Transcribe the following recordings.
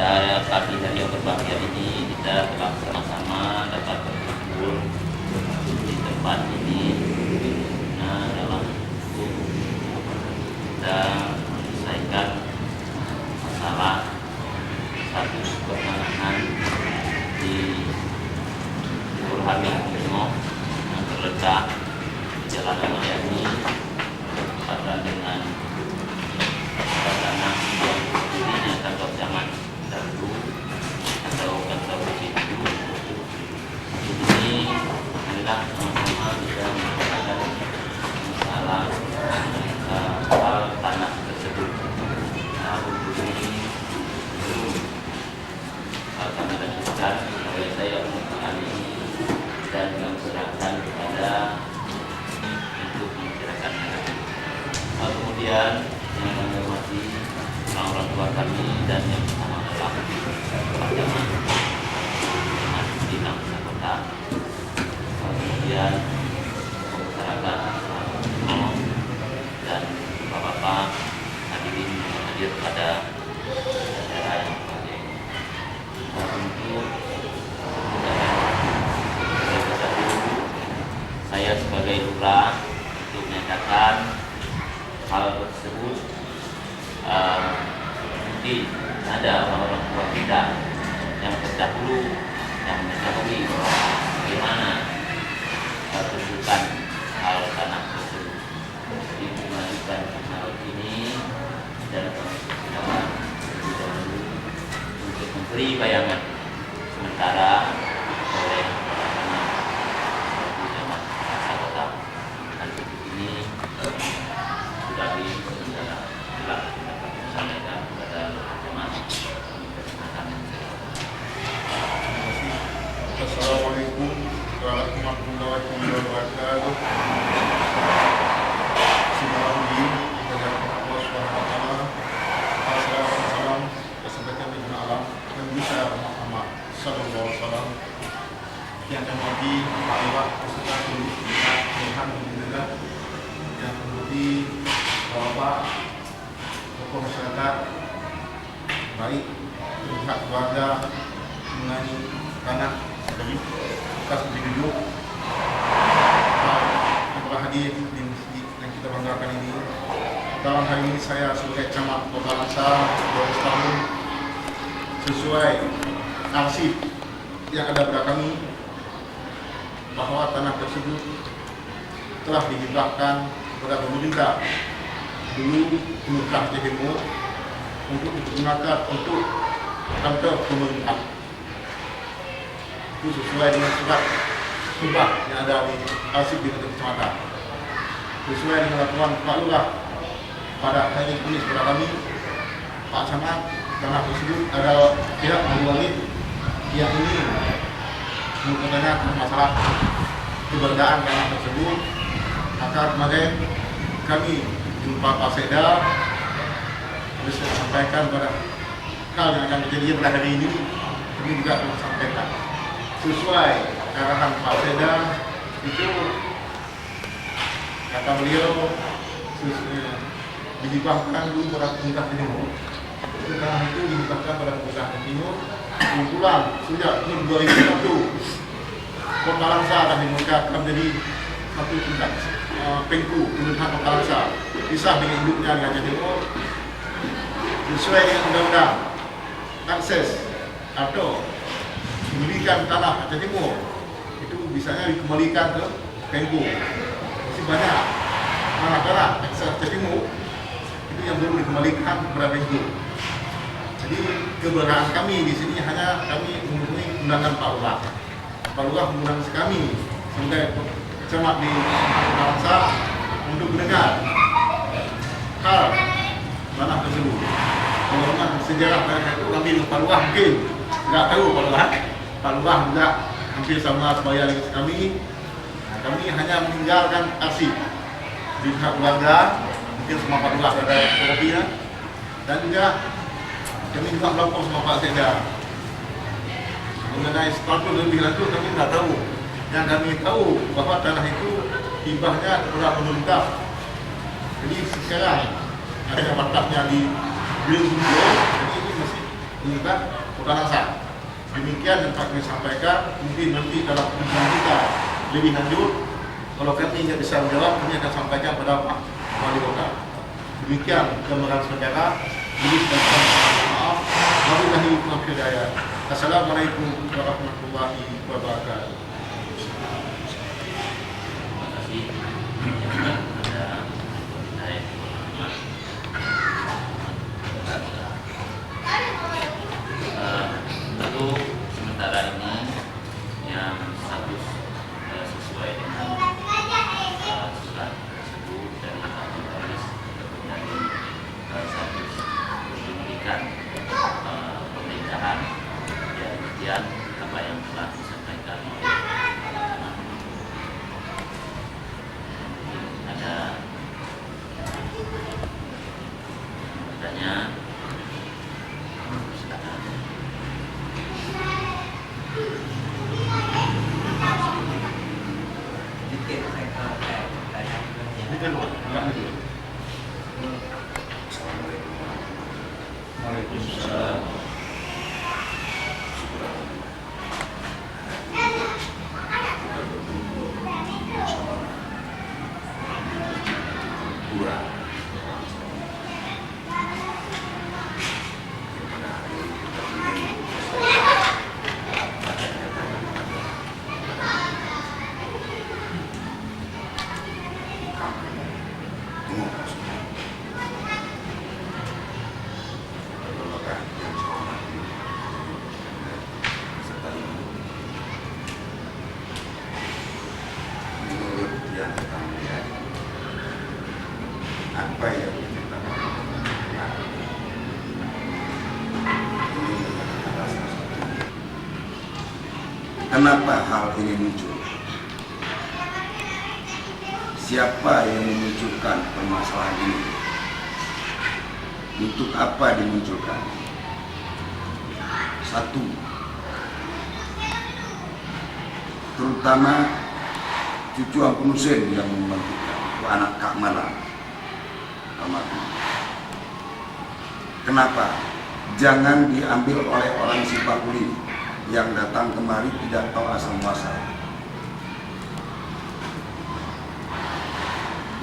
pada pagi hari yang berbahagia ini kita telah sama-sama dapat berkumpul di tempat ini. Nah, dalam untuk kita menyelesaikan masalah status pertanahan di Kelurahan Minggu yang terletak di Jalan Ramayani bertepatan dengan tanah yang dirinya kantor zaman dahulu atau kantor itu. Ini adalah sama-sama bisa menyelesaikan masalah hal tanah tersebut. Nah, untuk ini akan dilanjutkan oleh saya untuk kali ini dan diserahkan kepada untuk membicarakan. Kemudian yang kami hormati orang tua kami dan yang pertama adalah Pak Jaman di Kampung Kota. Kemudian masyarakat dan bapak-bapak hadirin yang hadir pada acara yang berbahagia. Untuk saya sebagai lurah untuk menyatakan hal tersebut. Mungkin ada orang tua kita yang terdahulu yang mengetahui bagaimana kedudukan hal tanah tersebut. Jadi mengajukan hal ini dan persidangan lebih dahulu untuk memberi bayangan sementara oleh zaman masa kota. Dan ini sudah telah disampaikan kepada teman. Assalamualaikum warahmatullahi wabarakatuh. Bismillahirrahmanirrahim. Kepada Allah Subhanahu wa taala. Assalamualaikum warahmatullahi wabarakatuh. Dan bisa Muhammad sallallahu alaihi wasallam yang terhormati Pak Iwak beserta seluruh alhamdulillah yang terhormati Bapak tokoh masyarakat baik pihak keluarga mengenai tanah dari bekas penduduk yang telah hadir di masjid yang kita banggakan ini. Dalam hari ini saya sebagai camat Kota Langsa 12 tahun sesuai arsip yang ada pada kami bahwa tanah tersebut telah dihibahkan kepada pemerintah dulu pemerintah Timur untuk digunakan untuk kantor pemerintah. Itu sesuai dengan surat subah yang ada di arsip di kantor kecamatan. Sesuai dengan laporan Pak Lurah pada hari Kamis kepada kami, Pak Camat, tanah tersebut adalah pihak Wali yang ini mempertanyakan masalah keberadaan tanah tersebut. Maka kemarin kami jumpa Pak Seda, terus saya sampaikan pada hal yang akan terjadi pada hari ini. Kami juga telah sampaikan sesuai arahan Pak Seda itu, kata beliau dihibahkan dulu pada pemerintah timur. Setelah itu dihibahkan pada pemerintah timur. Kebetulan sejak tahun 2001 Kota Langsa akan dimulihkan menjadi satu tingkat Pengku pemerintahan Kota Langsa pisah dengan induknya dengan Aceh Timur sesuai dengan undang-undang akses atau diberikan tanah Aceh Timur itu bisanya dikembalikan ke Pengku. Masih banyak tanah-tanah akses Aceh Timur itu yang belum dikembalikan kepada Pengku. Jadi keberadaan kami di sini hanya kami memenuhi undangan Pak Lurah. Pak Lurah mengundang kami sebagai camat di Langsa untuk mendengar hal tanah tersebut. Kalau dengan sejarah mereka itu kami dengan Pak Lurah mungkin tidak tahu Pak Lurah. Pak Lurah juga hampir sama sebaya dengan kami. Nah, kami hanya meninggalkan arsip di pihak keluarga, mungkin semua Pak Lurah ada kopinya, dan juga kami juga melapor sama Pak Seda mengenai status lebih lanjut. Kami tidak tahu. Yang kami tahu bahwa tanah itu hibahnya kepada pemerintah. Jadi sekarang ada batasnya di Beliau, jadi ini masih ini kan Kota Langsa. Demikian yang Pak kami sampaikan. Mungkin nanti dalam pertemuan kita lebih lanjut, kalau kami nggak bisa menjawab, kami akan sampaikan pada Pak Wali Kota. Demikian gambaran saudara. Jadi maaf. Wabillahi taufiq hidayah. Assalamualaikum warahmatullahi wabarakatuh. Terima kasih. Ada tentu sementara ini yang status sesuai dengan surat tersebut dari Kapolres dari status pendidikan pemerintahan ya demikian apa yang telah disampaikan oleh ada pertanyaan. Silakan. Ini kedua, yang kedua. Waalaikumsalam. Apa yang kita kenapa hal ini muncul? Siapa yang memunculkan permasalahan ini? Untuk apa dimunculkan? Satu, terutama cucu Ampun Hussein yang membantukan, anak Kak Mala. Kenapa? Jangan diambil oleh orang Sipakuli yang datang kemari tidak tahu asal muasal.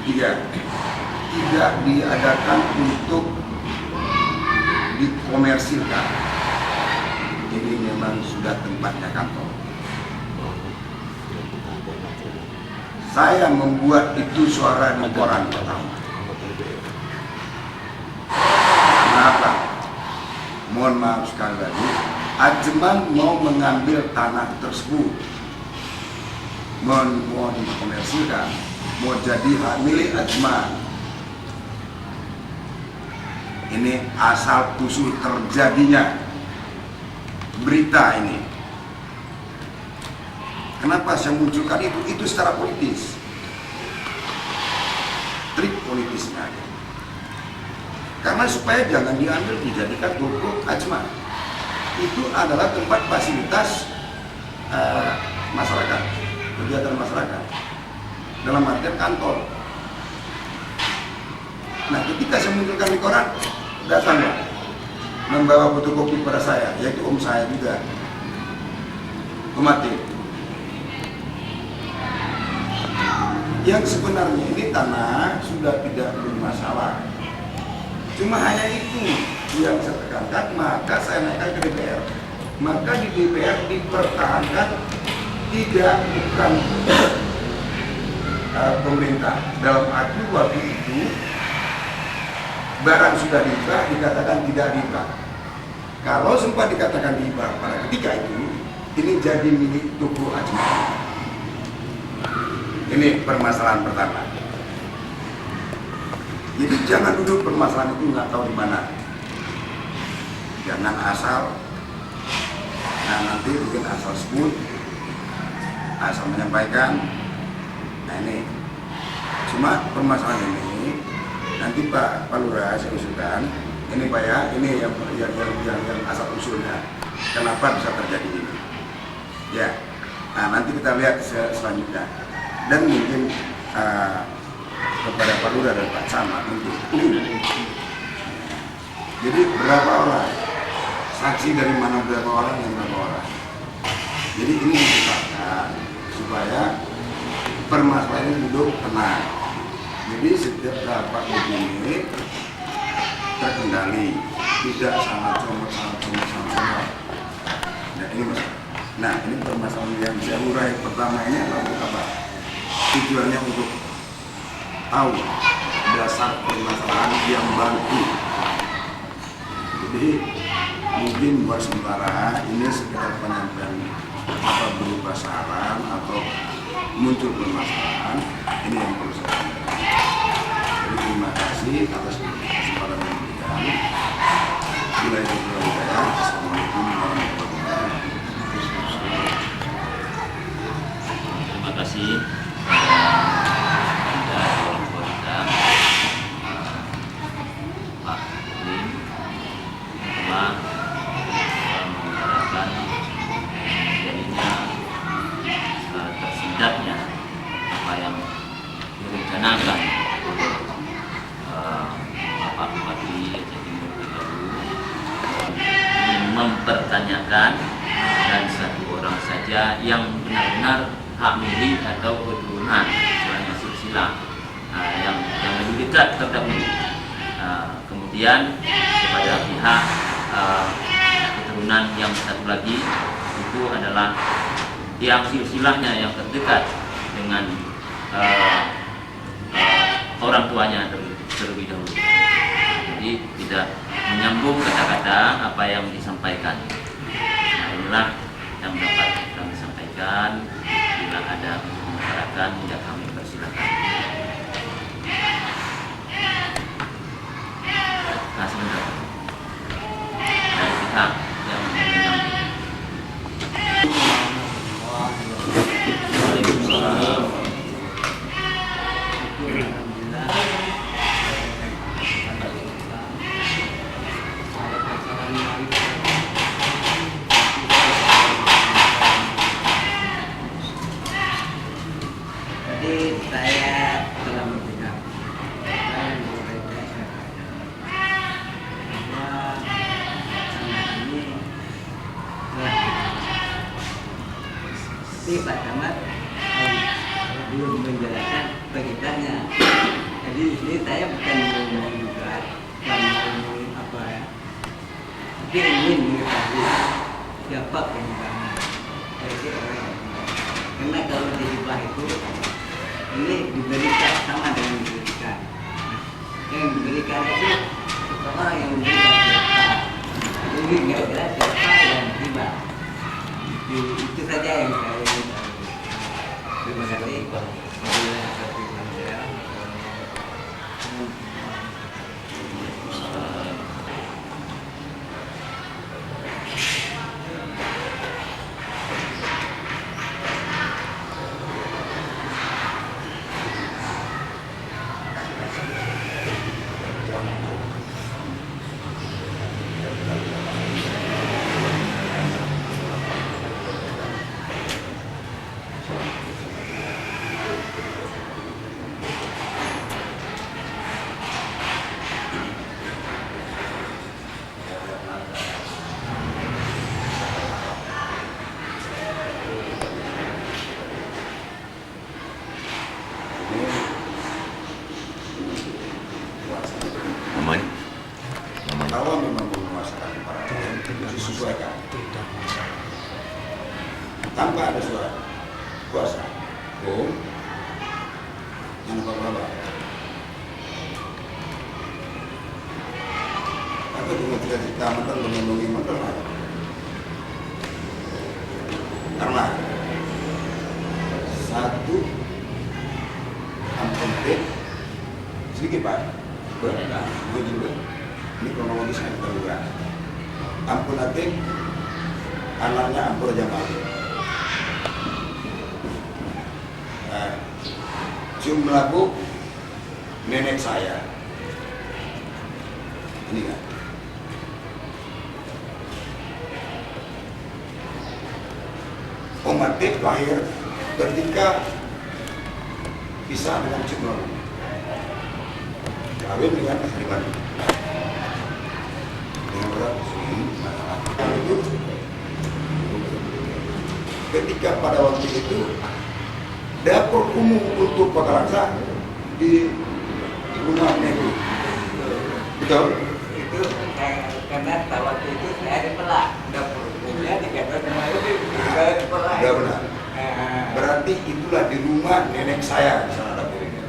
Ketiga, tidak diadakan untuk dikomersilkan. Ini memang sudah tempatnya kantor. Saya membuat itu suara di koran pertama. Kenapa? Mohon maaf sekali lagi, Ajman mau mengambil tanah tersebut, mau dikomersilkan, mau jadi hak milik Ajman. Ini asal usul terjadinya berita ini. Kenapa saya munculkan itu? Itu secara politis, trik politisnya. Karena supaya jangan diambil dijadikan toko Ajman. Itu adalah tempat fasilitas masyarakat, kegiatan masyarakat, dalam artian kantor. Nah, ketika saya munculkan di koran, datanglah membawa fotokopi pada saya, yaitu om saya juga, Kumati. Yang sebenarnya ini tanah sudah tidak bermasalah. Cuma hanya itu yang saya tekankan, maka saya naikkan ke DPR. Maka di DPR dipertahankan tidak bukan pemerintah. Dalam arti waktu itu barang sudah dihibah dikatakan tidak dihibah. Kalau sempat dikatakan dihibah pada ketika itu, ini jadi milik Tugu Ajman. Ini permasalahan pertama. Jadi jangan duduk permasalahan itu nggak tahu di mana. Jangan asal, nah nanti bikin asal sebut, asal menyampaikan. Nah ini, cuma permasalahan ini nanti Pak Lurah saya usulkan. Ini Pak ya, ini yang asal usulnya. Kenapa bisa terjadi ini? Ya, nah nanti kita lihat selanjutnya. Dan mungkin kepada Pak Lurah dan Pak Camat untuk jadi berapa orang saksi dari mana berapa orang yang berapa orang. Jadi ini ditetapkan supaya permasalahan ini duduk tenang. Jadi setiap rapat begini terkendali, tidak sangat comot. Nah ini masalah. Nah ini permasalahan yang saya urai pertama ini adalah untuk apa? Tujuannya untuk tahu dasar permasalahan yang bantu. Jadi mungkin buat sementara ini sekedar penyampaian apa berupa saran atau muncul permasalahan ini yang perlu saya sampaikan. Jadi terima kasih atas kesempatan yang diberikan. Bila itu kurang saya, Assalamualaikum warahmatullahi wabarakatuh. Terima kasih kepada orang tua kita, Pak Lim, telah mengutarakan jadinya tersendatnya apa yang direncanakan oleh Bapak Bupati Aceh Timur dahulu, ingin mempertanyakan dan satu orang saja yang benar-benar hak milik atau keturunan istilahnya silsilah yang lebih dekat terdahulu. Kemudian kepada pihak keturunan yang satu lagi itu adalah yang silsilahnya yang terdekat dengan orang tuanya terlebih dahulu. Jadi tidak menyambung kata-kata apa yang disampaikan. Nah, inilah yang dapat kami sampaikan. Bila ada masyarakat, ya kami persilakan. Nah, sebentar. Dari pihak yang menyampaikan. Waalaikumsalam. Jadi saya telah mendengar dan berbeda bahwa anak ini telah tapi Pak Camat belum menjelaskan beritanya. Jadi ini saya bukan mau juga dan mau apa ya, tapi ingin mengetahui siapa penyebabnya. Jadi orang karena kalau di hibah itu ini diberikan sama dengan diberikan. Yang diberikan itu seseorang yang memberikan siapa. Jadi nggak jelas siapa yang hibah. Itu saja yang saya ingin tahu. Terima kasih. Kalau memang menguasakan para disesuaikan tanpa ada suara kuasa yang apa-apa. Tapi dengan cerita mantan mengendungi mantan karena satu ampun sedikit Pak begini. Ini kronologisnya kita buka. Ampun Atik, anaknya Ampun Raja Mali. Cium Labu, nenek saya. Ini kan. Om Atik lahir ketika pisah dengan Cium Labu. Kawin dengan Asri Bandung. surat masalah itu. Ketika pada waktu itu dapur umum untuk Kota Langsa di rumah Nego, betul? Itu karena waktu itu saya ada pelak dapur umumnya di kantor rumah itu di pelak. Udah benar. Berarti itulah di rumah nenek saya di sana dapurnya.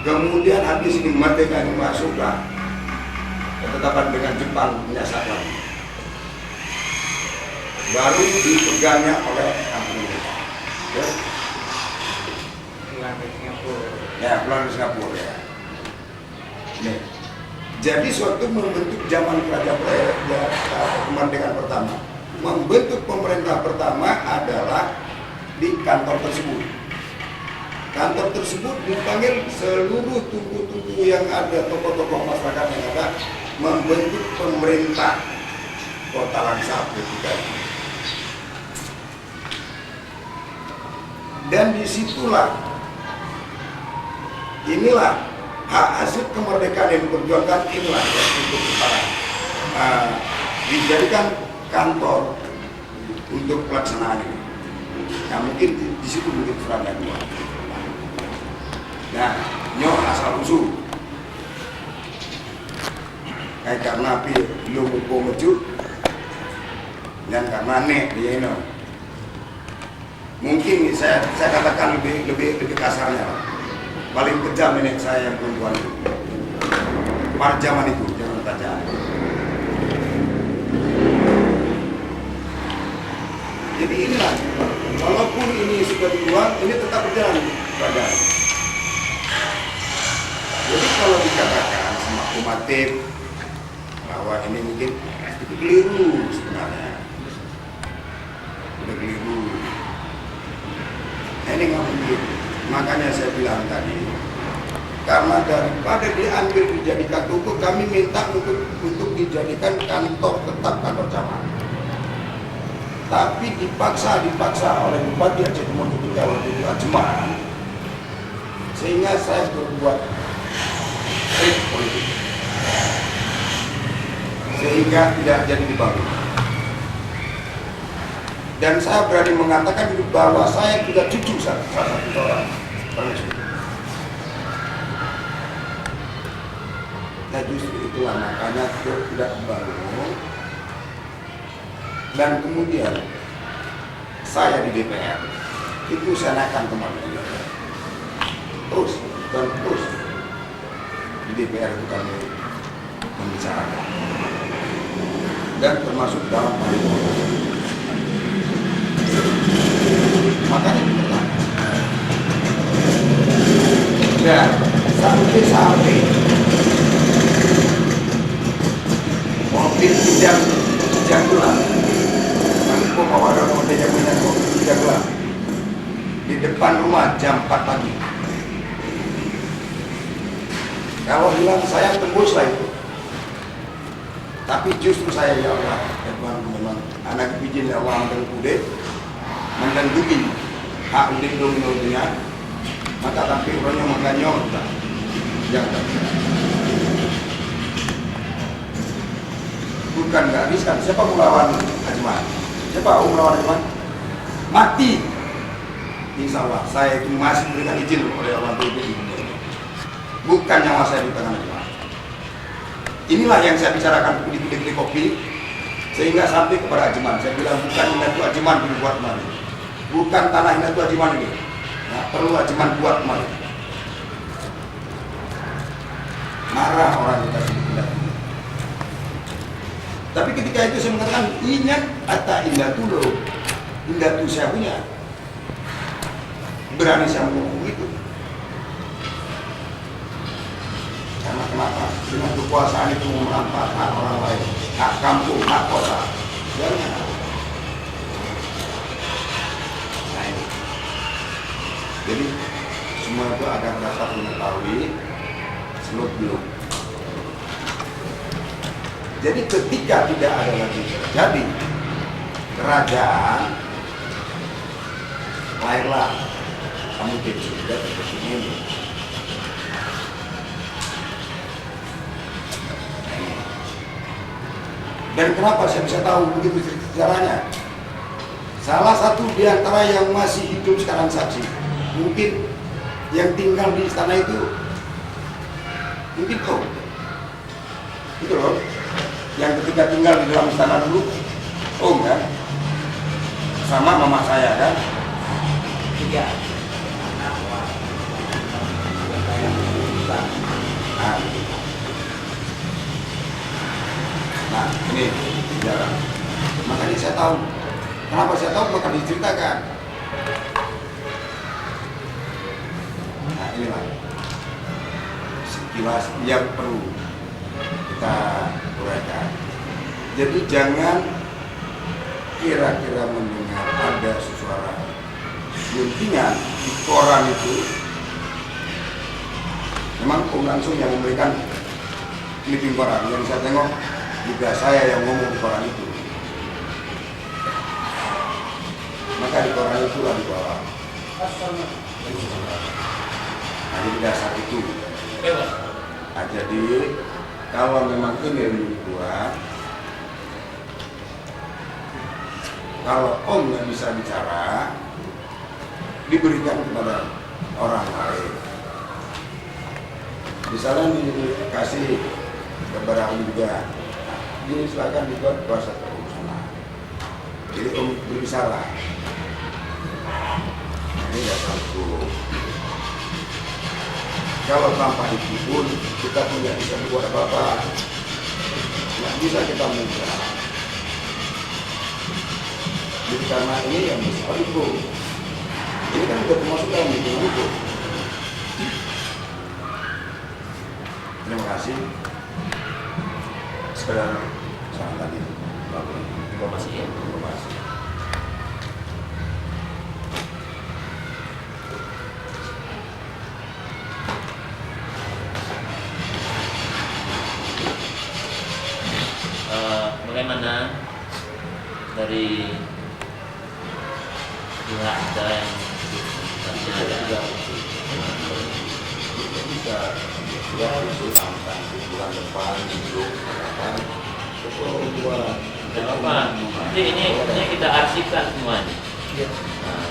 Kemudian habis ini Merdeka ini masuklah ketetapan dengan Jepang menyasar lagi. Baru dipegangnya oleh kampung ini. Ya. Pulang ke Singapura. Ya, pulang ke Singapura ya. Nih. Jadi suatu membentuk zaman kerajaan kemerdekaan pertama. Membentuk pemerintah pertama adalah di kantor tersebut. Kantor tersebut dipanggil seluruh tuku-tuku yang ada, tokoh-tokoh masyarakat yang ada, membentuk pemerintah Kota Langsa ketika itu. Dan disitulah, inilah hak hasil kemerdekaan yang diperjuangkan, inilah yang untuk para dijadikan kantor untuk pelaksanaan ini. Nah mungkin di situ mungkin perannya dua. Nah, nyo asal usul. Karena api belum mejuk dan karena nek dia ini. Mungkin saya katakan lebih kasarnya lah. Paling kejam nenek saya yang perempuan itu. Pada zaman itu jangan baca. Jadi inilah, walaupun ini sudah dibuang, ini tetap berjalan badan. Jadi kalau dikatakan sama umatim bahwa ini mungkin itu keliru sebenarnya, udah keliru. Ini nggak mungkin. Makanya saya bilang tadi, karena daripada diambil dijadikan tuku, kami minta untuk dijadikan kantor tetap, kantor cabang. Tapi dipaksa oleh Bupati Aceh Timur ketika waktu itu Ajman, sehingga saya berbuat trik politik, sehingga tidak jadi dibangun. Dan saya berani mengatakan bahwa saya juga cucu salah satu orang. Nah justru itulah makanya tidak dibangun. Dan kemudian saya di DPR itu saya naikkan kemana terus di DPR itu kami membicarakan dan termasuk dalam paripurna. Makanya dipertahankan. Dan sampai mobil jam gelap. Bawa mobil jam gelap di depan rumah jam 4 pagi. Kalau bilang saya tembus lah itu. Tapi justru saya ya Allah, memang anak bijin ya Allah dan kude mendenduki hak lindungnya, maka tapi orangnya makanya jangan. Bukan nggak bisa. Siapa melawan Ajman? Siapa melawan Ajman? Mati. Insya Allah saya itu masih berikan izin oleh Allah itu. Bukan nyawa saya di tangan Ajman. Inilah yang saya bicarakan di kopi, sehingga sampai kepada Ajman. Saya bilang bukan ini itu Ajman dibuat kemarin, bukan tanah ini itu Ajman ini. Nah, perlu Ajman buat kemarin. Marah orang kita tidak. Tapi ketika itu saya mengatakan ingat kata indah dulu, indah itu saya punya. Berani saya ngomong itu. Karena kenapa? Dengan kekuasaan itu merampas hak orang lain, hak kampung, hak kota. Jangan. Nah, ini. Jadi semua itu agar dapat mengetahui seluk beluk. Jadi ketika tidak ada lagi terjadi kerajaan, lahirlah kamu juga seperti ini. Dan kenapa saya bisa tahu begitu caranya? Salah satu di antara yang masih hidup sekarang saksi, mungkin yang tinggal di istana itu, mungkin kau, itu loh, yang ketika tinggal di dalam istana dulu, kan, sama mama saya kan. Tiga. Nah, ini sejarah. Makanya saya tahu. Kenapa saya tahu? Maka diceritakan. Nah, inilah sekilas yang perlu kita uraikan. Jadi jangan kira-kira mendengar ada suara guntingan di koran itu. Memang Om langsung yang memberikan clipping koran. Yang saya tengok juga saya yang ngomong di koran itu. Maka di koran itu lah di bawah. Nah, ini dasar itu. Nah, jadi kalau memang ini dibuat, kalau Om nggak bisa bicara, diberikan kepada orang lain. Misalnya dikasih kepada Om juga, ini silakan dibuat kuasa Om sana. Jadi Om berbicara. Ini dasar hukum. Kalau tanpa itu pun kita tidak bisa buat apa-apa. Tidak bisa kita mudah. Jadi karena ini yang besar hukum. Ini kan sudah termasuk dalam hukum. Terima kasih. Sekedar saran tadi. Informasi ya. Informasi. Bagaimana dari pihak kita yang ada Bisa ya itu tentang bulan depan itu kan buat tidak apa. Jadi ini kita arsipkan semuanya. Nah,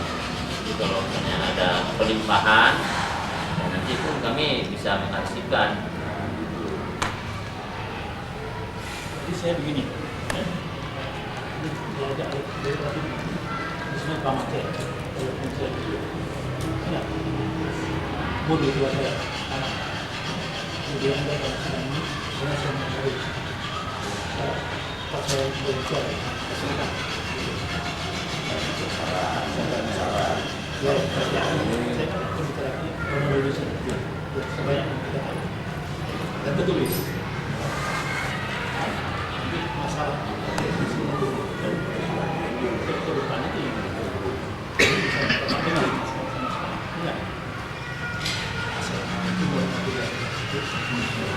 jadi kalau misalnya ada pelimpahan, ya nanti pun kami bisa mengarsipkan. Jadi saya begini, ini belajar dari tadi, di sini Pak Mate, walaupun saya dulu, ya, bodoh dua saya, anak, kemudian ada pada sedang ini, saya mencari, pas saya berbicara, silakan. Ya, saya kan berbicara kronologis saja, sebanyak yang kita tahu, dan betul itu. Masalah kedepan itu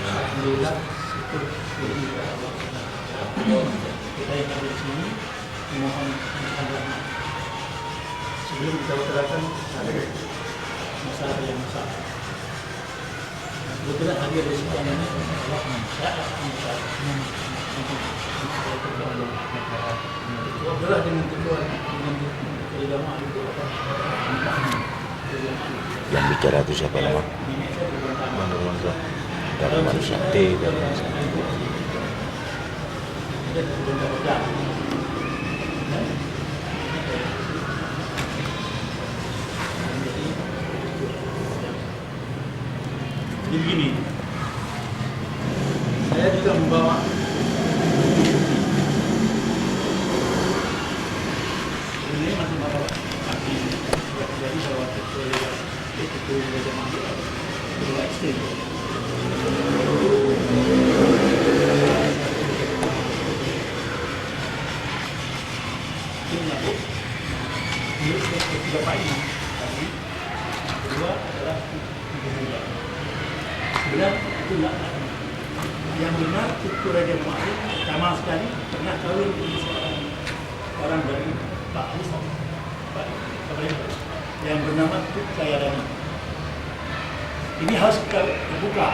alhamdulillah kita yang ada di sini mohon rahmat. Sebelum kita utarakan ada masalah yang besar. Kebetulan hadir di sini adalah adalah dengan ketua jamaah itu yang bicara itu siapa nama? Mandur Darman Sakti Darman Sakti. Jadi begini, saya juga membawa ini masih masalah kaki jadi kalau itu jamaah itu ekstrim. Ini nyambung. Ini ketiga poin tadi. Kedua adalah kemudian. Sebenarnya itu enggak. Yang benar itu Raja Mu'alim sama sekali pernah kawin dengan seorang orang dari Pak Musa, Pak Pemerintah yang bernama Tut Kayadani. Ini harus kita buka,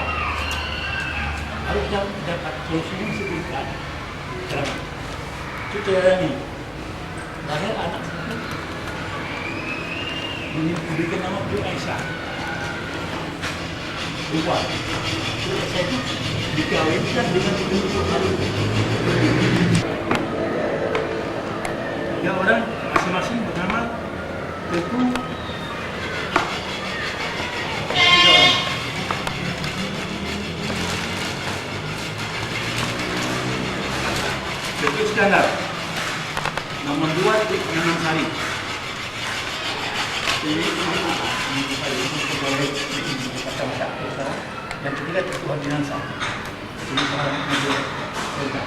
harus dapat solusinya segera. Ceramah. Cucu Rani. Lahir anak satu. Diberikan nama Bu Aisyah. Lupa. Bu Aisyah itu dikawinkan dengan penduduk Harun. Tiga orang masing-masing bernama Teku. Teku Iskandar. Nomor 2 Teku Nanang Sari. Ini pegawai kacamata. Yang ketiga Teku Hardinansa. Ini seorang media Polda.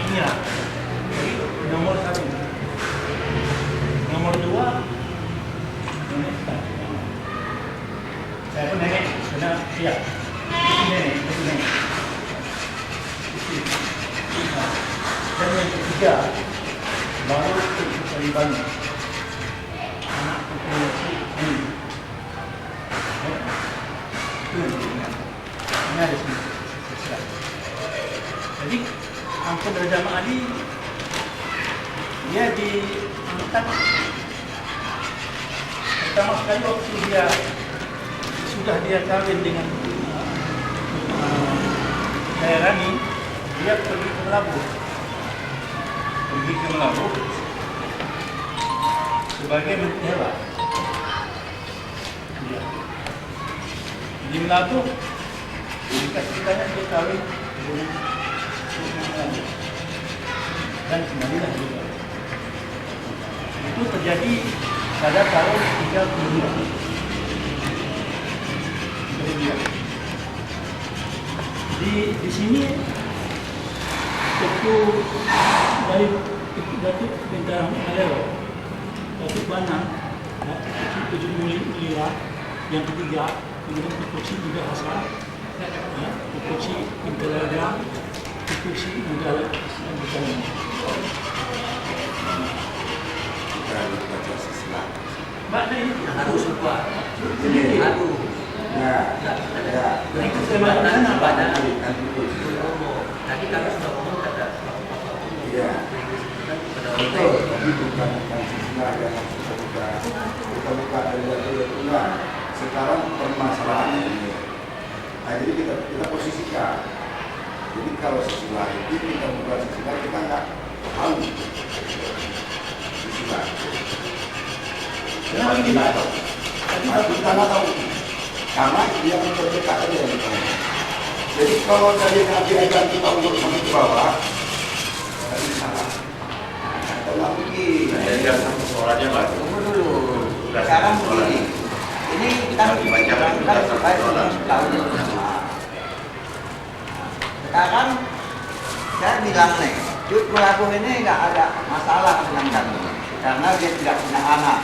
Inilah. Jadi nomor 1. Nomor 2 nenek. Saya pun nenek, karena iya. Itu nenek. Dan yang ketiga baru Teku Saribani. Anak populasi ini. Ini ada sini. Jadi Angkut Raja Ali dia diangkat pertama sekali waktu dia kawin dengan Rani, dia pergi ke Melabuh sebagai mentera. Di Melabuh dikasih tanya dia kawin dengan dan kembalilah juga. Itu terjadi pada tahun 32. Di sini Teku dari Datuk Bintang Malero, Datuk Bana, Datuk Tujuh Mulira, yang ketiga, kemudian Tukuci juga Hasan, Tukuci Interagram, Tukuci Negara dan Bintang. Makna ini harus buat. Ini harus. Itu tema mana pada tadi kami sudah ngomong kata. Iya. Betul. Tapi bukan Pancasila yang kita buka ada. Sekarang permasalahannya ini. Nah, jadi kita posisikan. Jadi kalau siswa itu kita buka siswa kita nggak tahu siswa. Kenapa ini nggak tahu? Kita nggak tahu. Karena dia memperdekat aja. Jadi kalau dari nanti akan kita untuk sampai ke bawah, nggak bisa. Kalau begini, Jadi satu suaranya Pak. Tunggu dulu. Sekarang begini. Ini kan kita supaya tahu semua. Sekarang saya bilang nih, Cut Pelaku ini nggak ada masalah dengan kami karena dia tidak punya anak.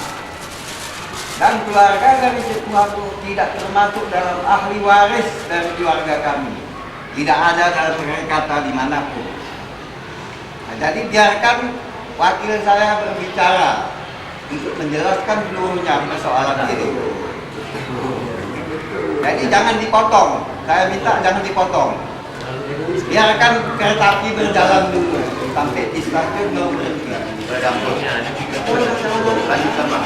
Dan keluarga dari Cut Pelaku tidak termasuk dalam ahli waris dari keluarga kami. Tidak ada dalam kata dimanapun. Nah, jadi biarkan wakil saya berbicara untuk menjelaskan seluruhnya persoalan ini. Jadi jangan dipotong. Saya minta jangan dipotong. Biarkan kereta api berjalan dulu sampai di stasiun belum berhenti. Berdampurnya ada 3 lanjut sama.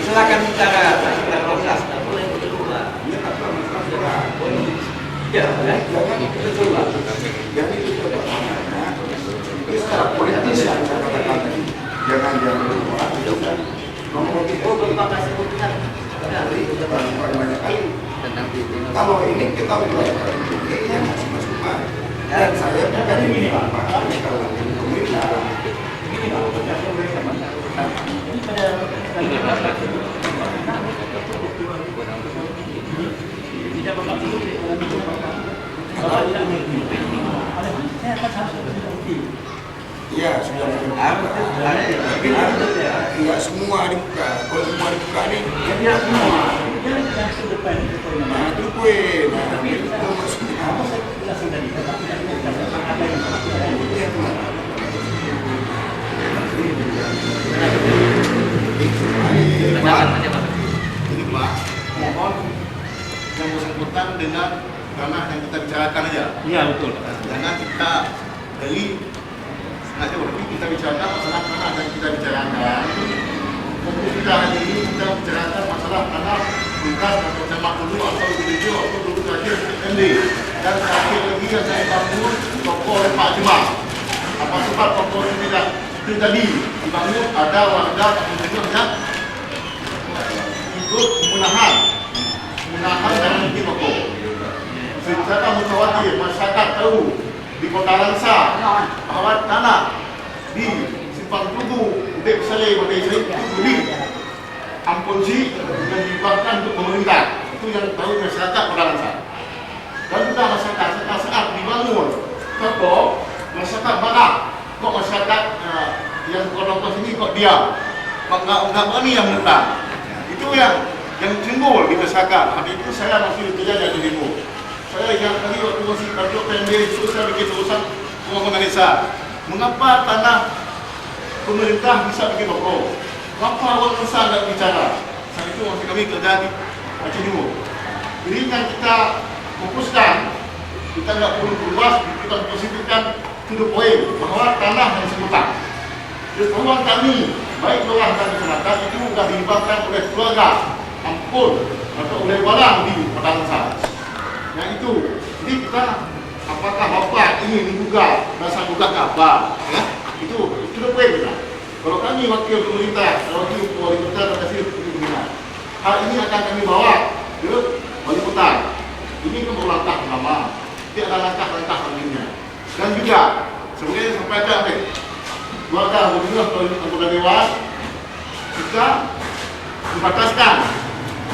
Silakan bicara. Ya, politis yang saya katakan tadi. Jangan ngomong itu kalau ini kita mulai ini masing-masing. Dan saya bukan ini Pak. Kalau tidak bermaksud Bapak tidak mengerti. Saya akan harus mengerti. iya sudah tidak semua dibuka. Kalau semua dibuka nih, Tidak semua. Jangan langsung depan. nah itu kue, nah itu maksudnya. Apa saya jelasin tadi? Bapak tidak mengerti apa yang bicarakan aja. Iya betul. Jangan kita dari sengaja berarti kita bicarakan masalah tanah dan kita bicarakan. Fokus kita hari ini kita bicarakan masalah tanah lukas atau camat dulu atau dulu atau dulu terakhir MD dan terakhir lagi yang saya bangun toko oleh Pak Jemang. Apa sebab toko ini tidak terjadi dibangun? Ada warga yang ikut menahan dan bikin toko. Secara mutawatir masyarakat tahu di Kota Langsa bahwa tanah di Simpang Tugu Udip Saleh Madai Syed itu beli ampun si yang diberikan untuk pemerintah. Itu yang tahu masyarakat Kota Langsa. Dan juga masyarakat saat dibangun toko masyarakat marah. Kok masyarakat yang kota sini kok diam, kok nggak berani yang menentang. Itu yang timbul di masyarakat. Hari itu saya masih kerja di Timur. Saya yang tadi waktu masih kerja pendek itu saya bikin urusan pembangunan desa. Mengapa tanah pemerintah bisa bikin toko? Kenapa awal besar nggak bicara? Saat itu masih kami kerja di Aceh Timur. Jadi yang kita fokuskan, kita nggak perlu berluas, kita posisikan to the point bahwa tanah yang sebutan. Pengetahuan kami, baik luar dan selatan itu sudah dilibatkan oleh keluarga, ampun atau oleh barang di Kota Langsa. Yang itu, jadi kita apakah bapak ingin menggugat, dasar gugat apa? Ya, itu the point kita. Kalau kami wakil pemerintah, wakil wali kota dan kasih pemerintah, hal ini akan kami bawa ke wali kota. Ini kan langkah pertama, tidak ada langkah-langkah lainnya. Dan juga sebagai yang sampaikan keluarga gubernur atau anggota dewan kita dibataskan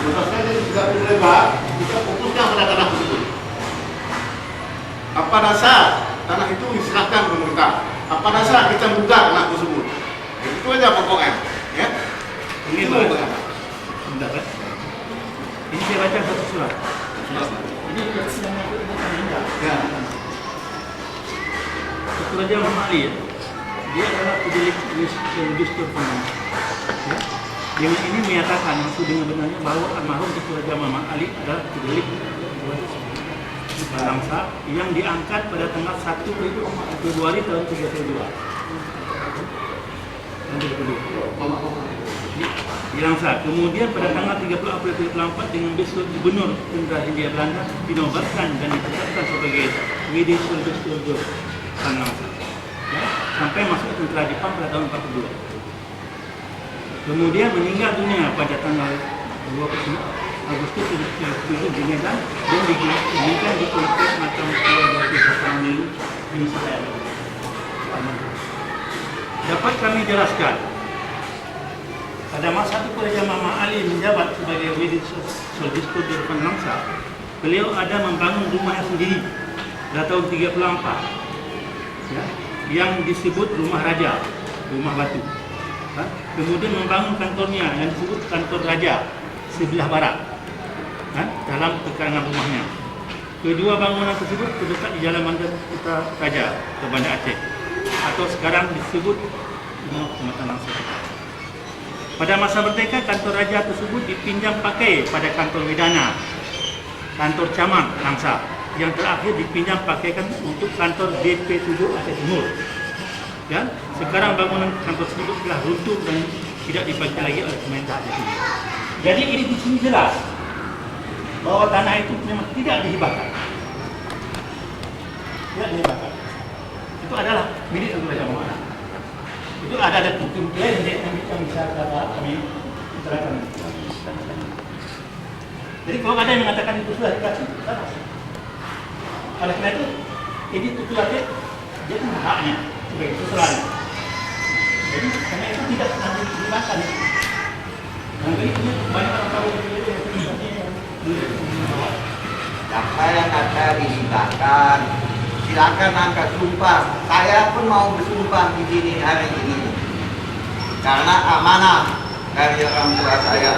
jadi tidak lebar, kita fokuskan pada tanah tersebut. Apa dasar tanah itu diserahkan ke pemerintah? Apa dasar kita buka tanah tersebut? Itu aja pokoknya, ya. Ini sebentar, kan? Ini saya baca satu surat. Ini sedang Ya. Ketua Raja Muhammad Ali, ya, dia adalah pemilik Dustur Pembangunan. Ya. Dengan ini menyatakan maksud dengan benarnya bahwa almarhum Ketua Raja Muhammad Ali adalah pemilik Langsa yang diangkat pada tanggal 1 Februari tahun 32. Di Langsa. Kemudian pada tanggal 30 April 1934 dengan besok Gubernur Tentera Hindia Belanda dinobatkan dan ditetapkan sebagai WD Sultan Langsa. Ya, sampai masuk tentera Jepang pada tahun 42. Kemudian meninggal dunia pada tanggal 29 Agustus 1977 di Medan dan dikuburkan di kompleks makam keluarga Sultan Milu di Surabaya. Dapat kami jelaskan, pada masa itu Raja Muhammad Ali menjabat sebagai Wali Soldistur Dirpan Langsa, beliau ada membangun rumahnya sendiri pada tahun 34, ya, yang disebut rumah raja, rumah batu. Kemudian membangun kantornya yang disebut kantor raja sebelah barat, dalam pekarangan rumahnya. Kedua bangunan tersebut terletak di Jalan Bandar Kota Raja ke Banda Aceh, atau sekarang disebut Kecamatan Langsa. Pada masa merdeka, kantor raja tersebut dipinjam pakai pada kantor Wedana, kantor camat Langsa, yang terakhir dipinjam pakaikan untuk kantor DP7 Aceh Timur. Dan sekarang bangunan kantor tersebut telah runtuh dan tidak dipakai lagi oleh pemerintah Aceh Timur. Jadi ini di sini jelas bahwa tanah itu memang tidak dihibahkan. Tidak dihibahkan. Itu adalah milik Raja Muhammad Ali. Itu ada bukti lain yang bisa kami terangkan. Jadi kalau ada yang mengatakan itu sudah dikasih, salah. Oleh karena itu, ini tutulannya dia kan haknya sebagai tutulannya. Jadi karena itu tidak pernah dihibahkan. Dan itu banyak orang tahu Siapa yang kata dihibahkan? Silakan angkat sumpah. Saya pun mau bersumpah di sini hari ini. Karena amanah dari orang tua saya.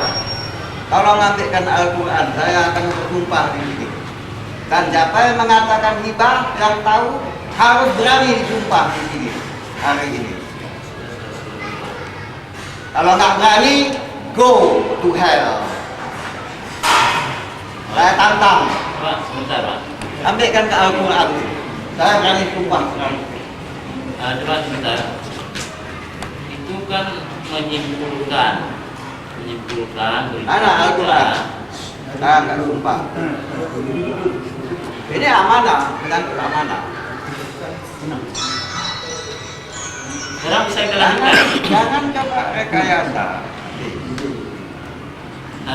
Tolong ambilkan Al-Quran, saya akan bersumpah di sini. Dan siapa yang mengatakan hibah, yang tahu harus berani disumpah di sini hari ini. Kalau nggak berani, go to hell. Saya tantang. Pak, sebentar Pak. Ambilkan ke Al-Quran. Saya kali sumpah. Coba sebentar. Itu kan menyimpulkan Mana Al-Quran? Saya nggak sumpah. Ini amanah, menyangkut amanah. Sekarang bisa kita lanjutkan. Jangan coba rekayasa.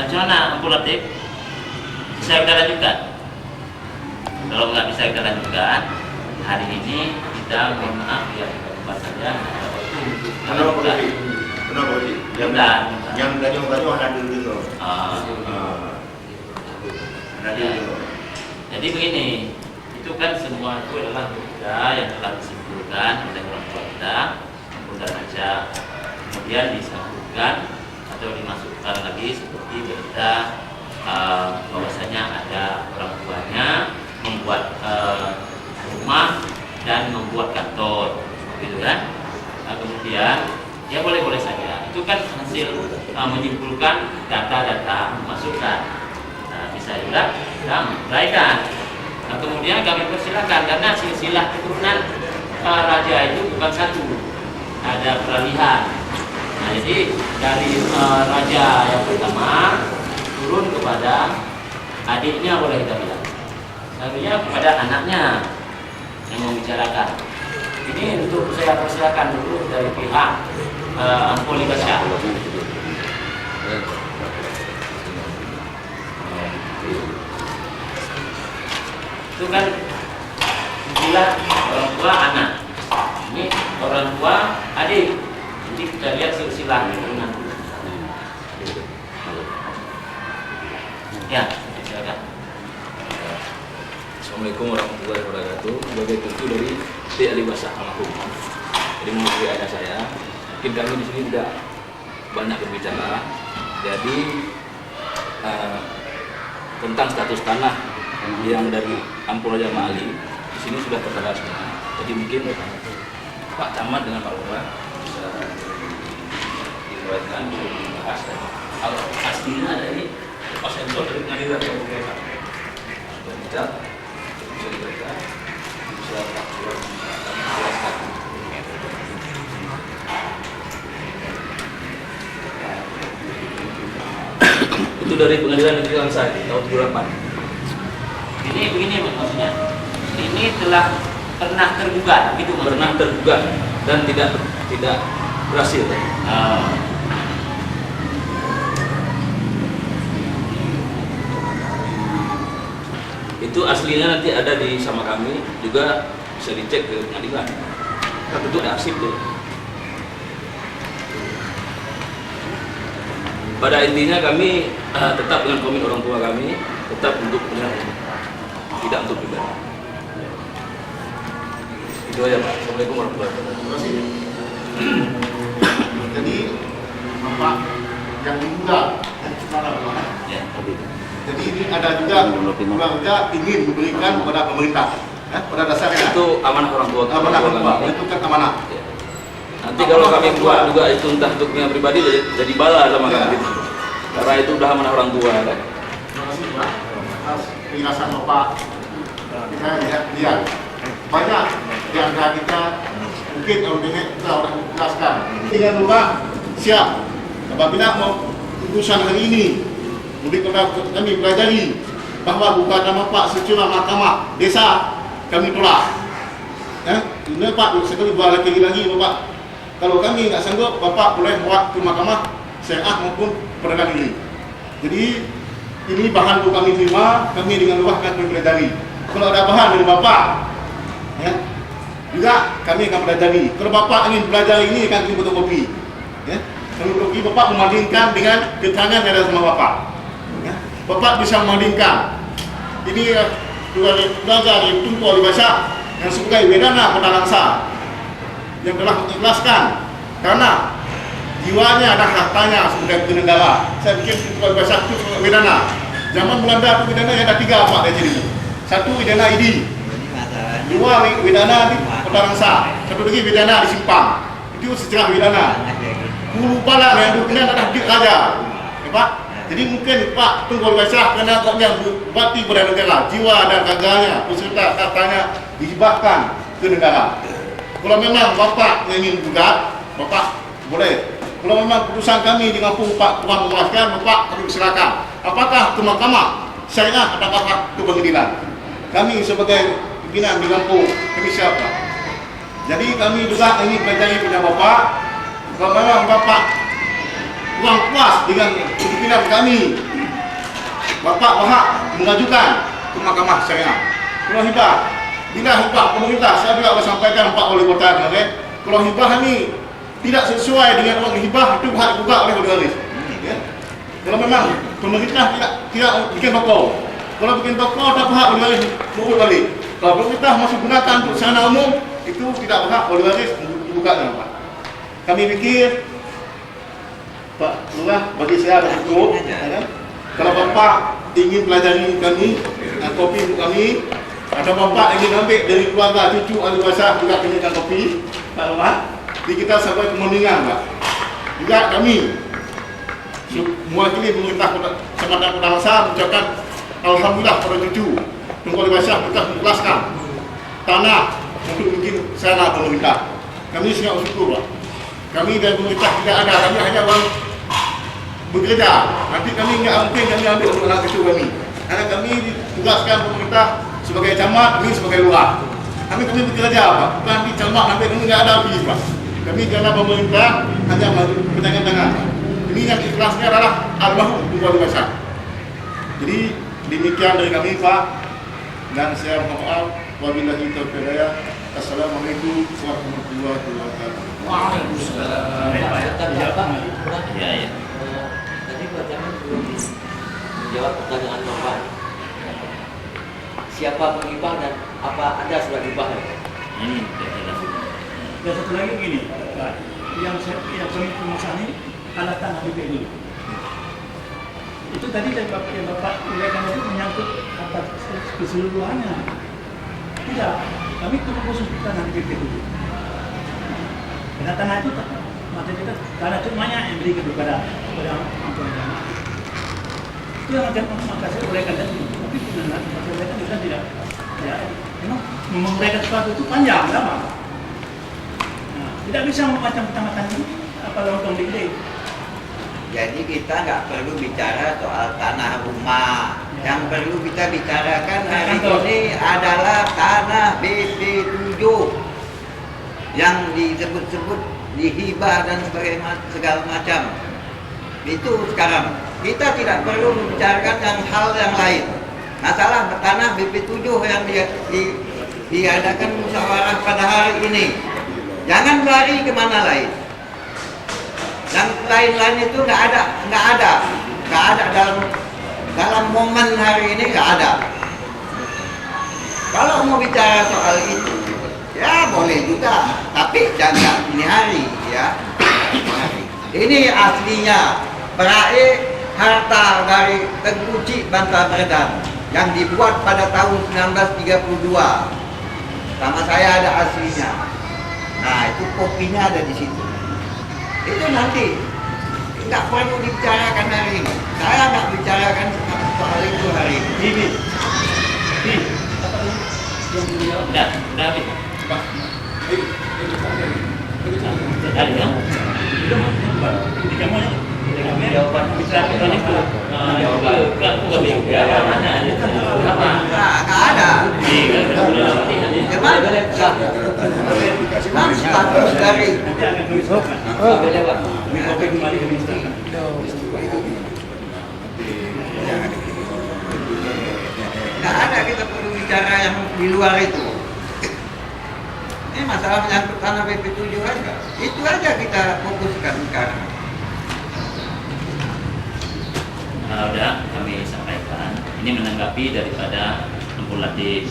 Gimana Ampul Latif? Bisa kita lanjutkan? Kalau nggak bisa kita lanjutkan, hari ini kita mohon maaf ya kita lupa saja. Kenapa Budi? Kenapa Budi? Yang tadi ada dulu. Ada dulu. Jadi begini, itu kan semua itu adalah berita yang telah disimpulkan oleh orang tua kita, udah saja kemudian disambungkan atau dimasukkan lagi seperti berita bahwasanya ada orang tuanya membuat rumah dan membuat kantor, gitu kan? Kemudian ya boleh-boleh saja. Itu kan hasil menyimpulkan data-data masukan. Nah, bisa juga kita menguraikan. Nah, kemudian kami persilakan karena silsilah keturunan raja itu bukan satu, ada peralihan. Nah, jadi dari raja yang pertama turun kepada adiknya, boleh kita bilang, lalunya kepada anaknya yang membicarakan. Ini untuk saya persilakan dulu dari pihak Ampul Libasya. Itu kan istilah orang tua anak, ini orang tua adik. Jadi kita lihat silsilah keturunan. Ya, silakan. Assalamualaikum warahmatullahi wabarakatuh. Sebagai tentu dari T. Ali Basah almarhum. Jadi mewakili ayah saya. Mungkin kami di sini tidak banyak berbicara. Jadi tentang status tanah yang dari Ampul Raja Ma'ali di sini sudah tertera semua. Jadi mungkin Pak Camat dengan Pak Lurah bisa diriwayatkan untuk dibahas. Kalau aslinya dari Pak Sensor dari pengadilan yang berkaitan dan tidak bisa diberikan, bisa Pak Lurah menjelaskan. Itu dari pengadilan negeri Langsa tahun 2008. Ini begini maksudnya, ini telah pernah tergugat, gitu maksudnya. Pernah tergugat dan tidak berhasil. Itu aslinya nanti ada di sama kami, juga bisa dicek ke pengadilan. Tentu ada arsip tuh. Pada intinya kami tetap dengan komit orang tua kami, tetap untuk kepentingan, tidak untuk pribadi. Itu aja Pak. Assalamualaikum warahmatullahi wabarakatuh. Terima kasih. Jadi Bapak yang dimuda Ya. jadi ini ada juga keluarga ingin memberikan kepada pemerintah, pada dasarnya Itu amanah orang tua. amanah orang tua kami. itu kan amanah. Ya. Nanti kalau kami buat juga itu entah untuk yang pribadi jadi bala sama Ya. kami. Karena itu udah amanah orang tua kan. Terima kasih Pak atas penjelasan Bapak. Kita lihat banyak di antara kita mungkin kalau ini kita sudah menjelaskan. Tinggal lurah siap apabila mau putusan hari ini lebih kepada kami pelajari bahwa bukan nama Pak secara mahkamah desa kami tolak. Ini Pak sekali dua lagi Bapak. Kalau kami nggak sanggup, Bapak boleh buat ke mahkamah syariah maupun perdana negeri. Jadi ini bahan untuk kami terima, kami dengan luah akan mempelajari. Kalau ada bahan dari Bapak, ya, juga kami akan pelajari. Kalau Bapak ingin belajar ini, akan kami fotokopi. Ya, kami fotokopi, Bapak membandingkan dengan keterangan yang ada sama Bapak. Ya, Bapak bisa membandingkan. Ini keluarga dari Tunku Ali Basah yang sebagai Wedana Kota Langsa yang telah mengikhlaskan karena jiwanya ada hartanya sebagai penegara. Saya bikin Tunku Basah itu Wedana. Zaman Belanda itu Wedana ada 3 Pak dari sini. Satu Wedana ID, 2 Wedana di Kota Langsa, satu lagi Wedana di Simpang. Itu sejarah Wedana. Lupa lah yang dulunya ada di raja, ya Pak. Jadi mungkin Pak Tunggul Wali Basah karena agaknya berbakti pada negara, jiwa dan raganya, peserta hartanya dihibahkan ke negara. Kalau memang Bapak ingin gugat, Bapak boleh. Kalau memang keputusan kami mampu Pak kurang memuaskan, Bapak kami silakan. Apakah ke mahkamah syariah atau apakah ke pengadilan? Kami sebagai pimpinan di Lampung, kami siapa? Jadi kami juga ingin pelajari pada Bapak. Kalau memang Bapak kurang puas dengan pimpinan kami, Bapak berhak mengajukan ke mahkamah syariah. Kalau hibah, bila hibah pemerintah, saya juga sampaikan Pak Wali Kota kemarin, kalau hibah ini tidak sesuai dengan uang hibah, itu berhak juga oleh wali waris. Ya. Kalau memang pemerintah tidak bikin toko, kalau bikin toko tak berhak wali waris mengurus balik. Kalau pemerintah masih gunakan untuk sarana umum, itu tidak berhak wali waris membukanya, Pak. Kami pikir Pak Lurah bagi saya ada cukup. Ya. Kalau Bapak ingin pelajari kami, kopi untuk kami, atau Bapak ingin ambil dari keluarga cucu ahli basah juga kenyangkan kopi, Pak Lurah. Jadi kita sampai kemuningan, Pak. Juga kami mewakili pemerintah Kecamatan Kota Besar mengucapkan alhamdulillah pada cucu Tunggul Wali Basah kita mengikhlaskan tanah untuk bikin sarana pemerintah. Kami sangat bersyukur, Pak. Kami dari pemerintah tidak ada, kami hanya orang bekerja. Nanti kami tidak mungkin kami ambil untuk anak cucu kami. Karena kami ditugaskan pemerintah sebagai camat, kami sebagai lurah. Kami bekerja, Pak. Bukan di camat sampai kami tidak ada habis, Pak. Kami karena pemerintah hanya bertangan tangan. Ini yang ikhlasnya adalah almarhum Tunggul Wali Basah. Jadi demikian dari kami, Pak. Dan saya mohon maaf. Wabillahi taufiq wal hidayah. Assalamualaikum warahmatullahi wabarakatuh. Waalaikumsalam. Ya, ya. Tadi Pak Jamin belum menjawab pertanyaan Bapak. Siapa penghibah dan apa ada surat hibah? Ini tidak jelas. Dan satu lagi begini, Pak, yang kami permasalahan ini alat tanah BP dulu. Itu tadi yang Bapak uraikan itu menyangkut apa keseluruhannya. Tidak, kami perlu khusus tanah BP dulu. Karena tanah itu mata kita tanah itu banyak yang berikan kepada Ampun Jamaah. Itu yang maka saya uraikan tadi. Tapi dengan uraikan kita tidak, memang menguraikan sesuatu itu panjang, lama. Tidak bisa memacam kecamatan ini, apa lontong dikit. Jadi kita nggak perlu bicara soal tanah rumah. Yang perlu kita bicarakan hari ini adalah tanah BP7 yang disebut-sebut dihibah dan segala macam. Itu sekarang. Kita tidak perlu membicarakan hal yang lain. Masalah tanah BP7 yang diadakan musyawarah pada hari ini. Jangan lari kemana lain. Yang lain-lain itu nggak ada dalam momen hari ini nggak ada. Kalau mau bicara soal itu, ya boleh juga, tapi jangan ini hari, ya. Ini aslinya peraih harta dari Tengku Cik Banta Berdan yang dibuat pada tahun 1932. Sama saya ada aslinya. Nah, itu kopinya ada di situ. Itu nanti nggak perlu dibicarakan hari ini. Saya nggak bicarakan soal itu hari ini. Ini, apa yang beliau? Udah habis. Ada ya? Jawaban bicara ini Nggak ada. Memang status dari nggak ada, kita perlu bicara yang di luar itu. Ini masalah menyangkut tanah BP7 aja. Itu aja kita fokuskan sekarang. Udah kami sampaikan. Ini menanggapi daripada Ampun Latif.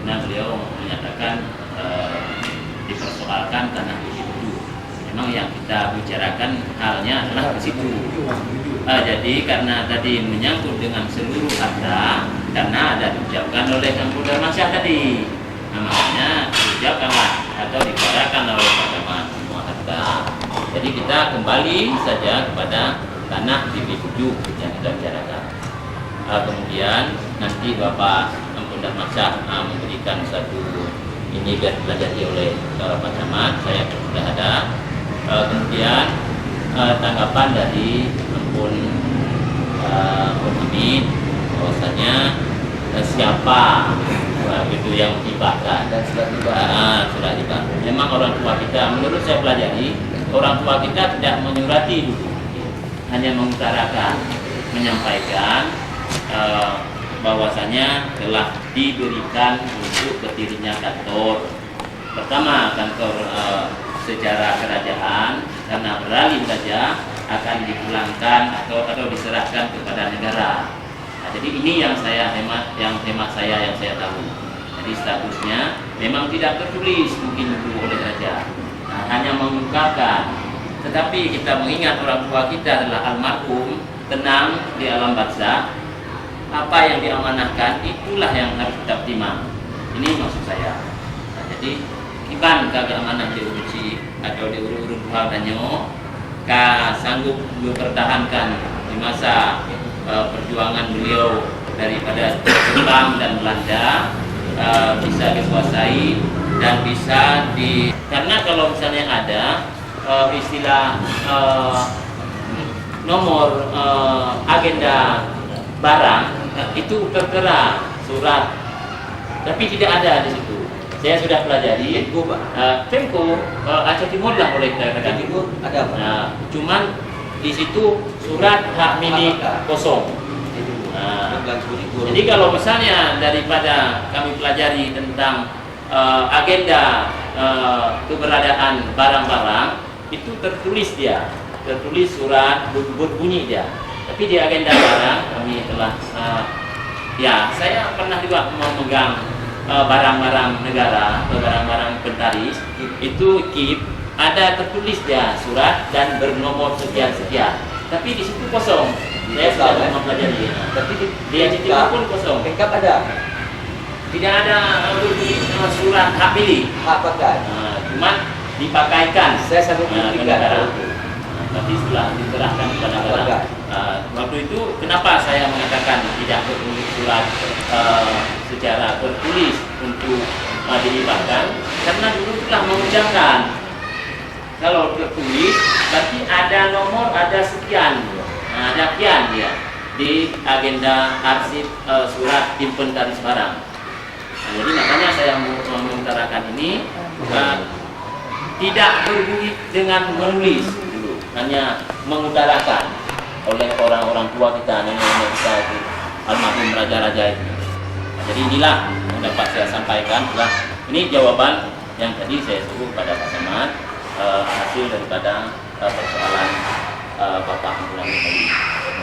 Nah, beliau menyatakan dipersoalkan tanah di situ. Memang yang kita bicarakan halnya adalah di situ. Jadi karena tadi menyangkut dengan seluruh harta, karena ada diucapkan oleh Ampun Darmansyah tadi. Nah, makanya diucapkanlah atau dibicarakan oleh Pak Jamal semua harta. Jadi kita kembali saja kepada tanah di B7 yang kita bicarakan. Kemudian nanti Bapak Ampun Darmansyah memberikan satu ini biar dipelajari oleh Pak Camat, saya sudah ada. Kemudian tanggapan dari Ampun Hamid bahwasanya siapa itu yang hibahkan Dan sudah tiba. sudah hibah. Memang orang tua kita, menurut saya pelajari, orang tua kita tidak menyurati dulu, hanya mengutarakan, menyampaikan bahwasanya telah diberikan untuk berdirinya kantor. Pertama, kantor secara kerajaan, karena beralih saja akan dipulangkan atau diserahkan kepada negara. Nah, jadi ini yang saya hemat saya yang saya tahu. Jadi statusnya memang tidak tertulis mungkin dulu oleh raja, hanya mengungkapkan. Tetapi kita mengingat orang tua kita adalah almarhum, tenang di alam barzakh. Apa yang diamanahkan itulah yang harus kita terima. Ini maksud saya. Nah, jadi iban kagak amanah diurusi atau diurus Tuhan danyo, ka sanggup mempertahankan di masa perjuangan beliau daripada Jepang dan Belanda, bisa dikuasai dan bisa karena kalau misalnya ada istilah nomor agenda barang itu tertera surat, tapi tidak ada di situ. Saya sudah pelajari Tempo Aceh Timur lah oleh Aceh Timur ada apa? Nah, cuman di situ surat hak milik kosong. Nah, jadi kalau misalnya daripada kami pelajari tentang agenda keberadaan barang-barang itu tertulis surat berbunyi dia. Tapi di agenda barang kami telah saya pernah juga memegang barang-barang negara atau barang-barang inventaris itu keep ada tertulis dia surat dan bernomor sekian-sekian. Tapi di situ kosong. Saya sudah mempelajari. Tapi di Aceh Timur pun kosong. Backup ada. Tidak ada surat hak milik. Hak pakai. Cuman dipakaikan. Saya sanggup ke membuktikan. negara. Tapi setelah diserahkan kepada negara. Waktu itu kenapa saya mengatakan tidak berbentuk surat secara tertulis untuk dihibahkan? Karena dulu telah mengucapkan kalau tertulis berarti ada nomor, ada sekian, ada kian dia di agenda arsip surat inventaris barang. Jadi makanya saya mengutarakan ini tidak berbunyi dengan menulis dulu, hanya mengutarakan oleh orang-orang tua kita, nenek-nenek kita itu, almarhum raja-raja itu. Jadi inilah yang dapat saya sampaikan. Ini jawaban yang tadi saya suruh pada Pak Camat, hasil daripada persoalan Bapak Ampun tadi.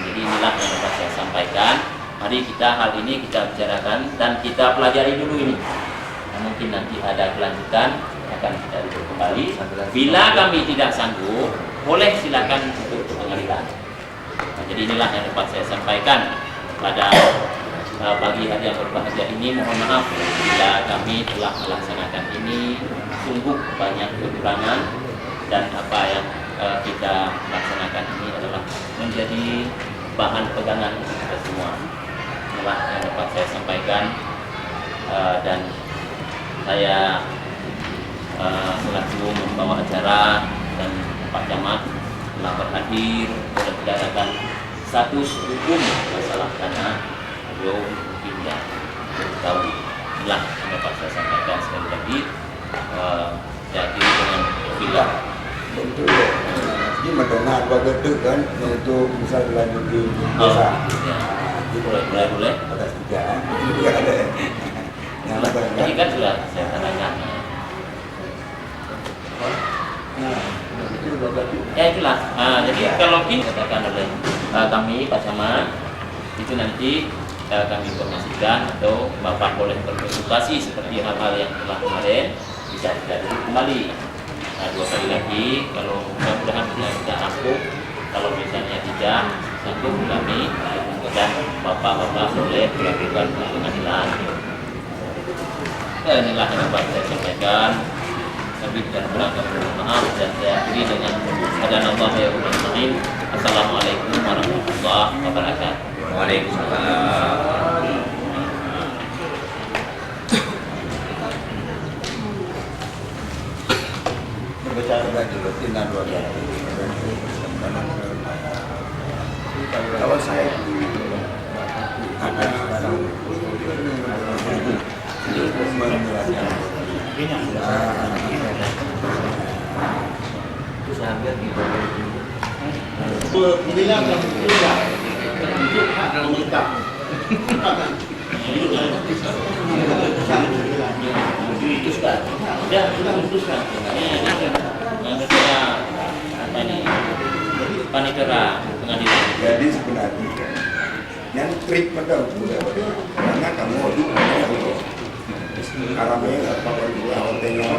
Jadi inilah yang dapat saya sampaikan. Mari hal ini kita bicarakan dan kita pelajari dulu ini. Mungkin nanti ada kelanjutan akan kita duduk kembali. Bila kami tidak sanggup, boleh silakan untuk pengadilan. Jadi inilah yang dapat saya sampaikan pada pagi hari yang berbahagia ini. Mohon maaf bila kami telah melaksanakan ini sungguh banyak kekurangan, dan apa yang kita laksanakan ini adalah menjadi bahan pegangan kita semua. Inilah yang dapat saya sampaikan, dan saya selaku membawa acara dan Pak Camat telah berhadir dan berdasarkan status hukum masalah tanah. Beliau mungkin tidak tahu. Inilah yang dapat saya sampaikan sekali lagi. Jadi dengan bila Untuk ini mendengar dua gedung kan untuk bisa dilanjuti biasa. boleh. Ada tiga, juga ada. Yang ada Tadi kan sudah saya katakan. Ya itulah. Jadi kalau ini katakan oleh kami Pak Camat itu nanti kami informasikan atau Bapak boleh berkonsultasi seperti hal-hal yang telah kemarin bisa kita duduk kembali. Dua kali lagi kalau mudah-mudahan kita sanggup. Kalau misalnya tidak sanggup kami dan Bapak boleh melakukan pengadilan. Inilah yang dapat saya sampaikan. Lebih dan kurang kami mohon maaf, dan saya akhiri dengan Subhanallah ya Rabbal alamin. Assalamualaikum warahmatullahi wabarakatuh. Waalaikumsalam. Berbicara dulu tina dua kalau saya ada Pemilihan yang berbeda untuk hak pemerintah. Diputuskan. Ya, sudah diputuskan. Ketua apa ini? Panitera pengadilan. jadi sebenarnya yang trik pada karena kamu karamel apa hotelnya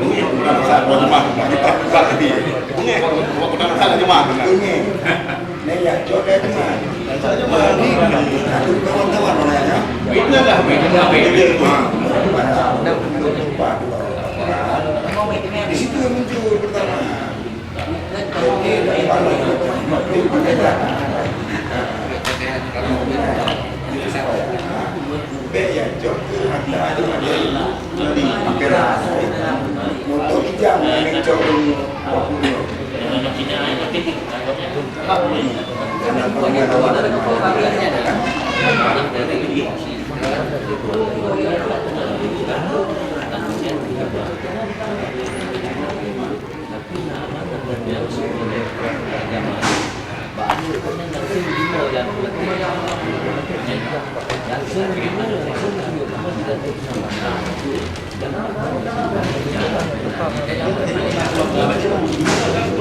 ini ya coba kawan-kawan orangnya di situ yang muncul pertama ya jok ada motor jam yang jok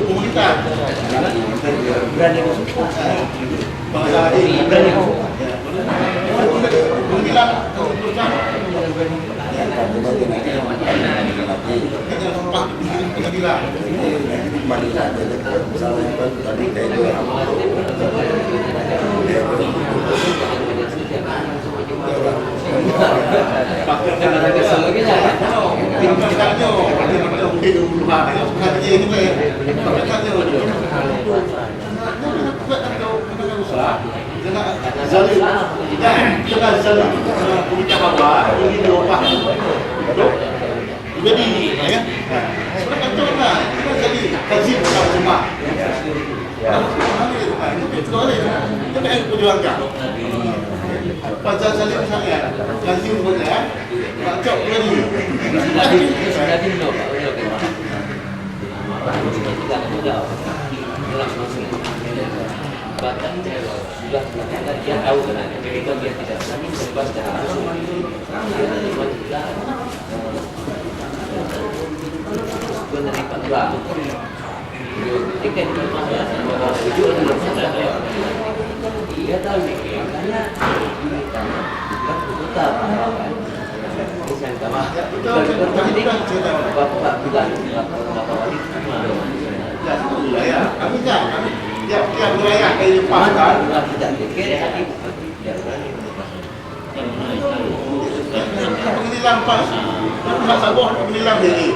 Komunitas. Pasal salib misalnya, kasih umurnya, tak cok lagi. Bahkan sudah dia tahu kan ketika dia tidak lagi bebas dari penerima doa. Ketika di rumahnya itu adalah saudara. Dia tahu makanya dibilang tetap bapak bilang bapak wali Ya, kami tiap wilayah dari Pahang. Pengadilan pas, tak sabar pengadilan diri.